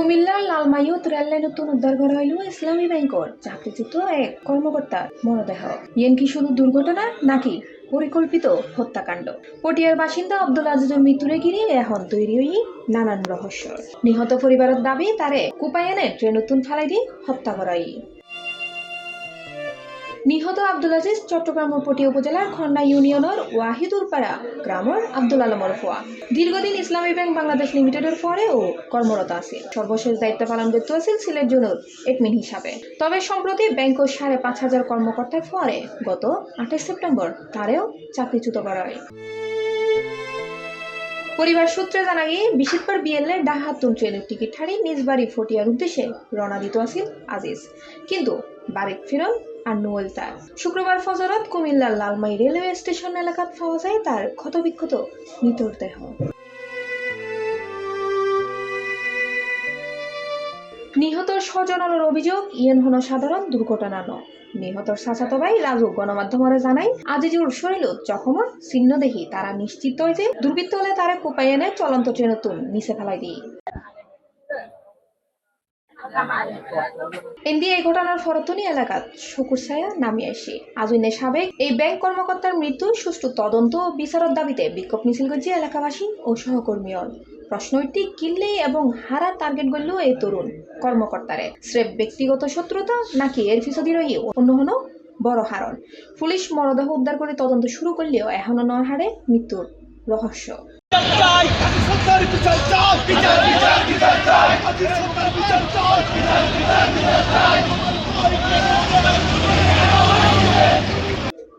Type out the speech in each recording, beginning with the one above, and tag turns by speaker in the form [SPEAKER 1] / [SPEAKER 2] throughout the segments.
[SPEAKER 1] কুমিল্লার লালমাইয়ত রেললাইন নতুন উদ্ধার করা হইল ইসলামী ব্যাংকর চাকরিচ্যুত এক কর্মকর্তার মরদেহ। ইয়েন কি শুধু দুর্ঘটনা নাকি পরিকল্পিত হত্যাকাণ্ড? পটিয়ার বাসিন্দা আব্দুল আজিজের মৃত্যুরে ঘিরে এখন তৈরি হই নানান রহস্য। নিহত পরিবারের দাবি তারে কুপায়নে ট্রেন নতুন ফালাই দিয়ে হত্যা করাই। নিহত আব্দুল আজিজ চট্টগ্রামের পটিয়া উপজেলার খন্ডা ইউনিয়নের ওয়াহিদুরপাড়া গ্রামের আব্দুল আলমর ফোয়া। দীর্ঘদিন ইসলামী ব্যাংক বাংলাদেশ লিমিটেডের পরেও কর্মরত আছে। সর্বশেষ দায়িত্ব পালন করতে আছিল সিলেট জোনের এডমিন হিসাবে। তবে সম্প্রতি ব্যাংকের ৫,৫০০ কর্মকর্তার পরে গত ২৮ সেপ্টেম্বর তারেও চাকরিচ্যুত করা হয়। পরিবার সূত্রে জানা গিয়ে বিশিতবার বিএলএ ডাহাতুন ট্রেনের টিকিট হারিয়ে নিজ বাড়ি ফটিয়ার উদ্দেশ্যে রওনা দিত আছিল আজিজ, কিন্তু বাড়ি ফিরন আর নোয়েল তার। শুক্রবার ফজরত কুমিল্লার লালমাই রেলওয়ে স্টেশন এলাকাত পাওয়া যায় তার ক্ষতবিক্ষত মৃতদেহ। নিহতর স্বজনের অভিযোগ ইয়েন হন সাধারণ দুর্ঘটনা নয়। নিহতর চাচাতো ভাই রাজু গণমাধ্যমরে জানাই আজিজুর শরীরত জখমর চিহ্ন দেখি তারা নিশ্চিত হয় যে দুর্বৃত্ত হলে তারা কোপাই এনে চলন্ত ট্রেনতুন নিচে ফেলাই দিয়ে। এই ঘটনার ফরতনি এলাকাত শকুর ছায়া নামিয়ে আসে। আজুনে সাবেক এই ব্যাংক কর্মকর্তার মৃত্যু সুষ্ঠু তদন্ত ও বিচারের দাবিতে বিক্ষোভ মিছিল করছে এলাকাবাসী ও সহকর্মী। প্রশ্নটি কিনলে এবং হারা টার্গেট করলেও এই তরুণ কর্মকর্তারে স্রেফ ব্যক্তিগত শত্রুতা নাকি এর পিছনে রহি অন্য কোনো বড় হারণ। পুলিশ মরদেহ উদ্ধার করে তদন্ত শুরু করলেও এখনো নয় হারে মৃত্যুর রহস্য।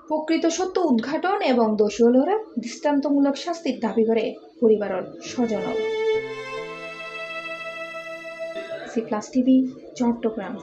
[SPEAKER 1] প্রকৃত সত্য উদ্ঘাটন এবং দোষী হলরা দৃষ্টান্তমূলক শাস্তির দাবি করে পরিবারের স্বজন। C plus TV, Chittagong.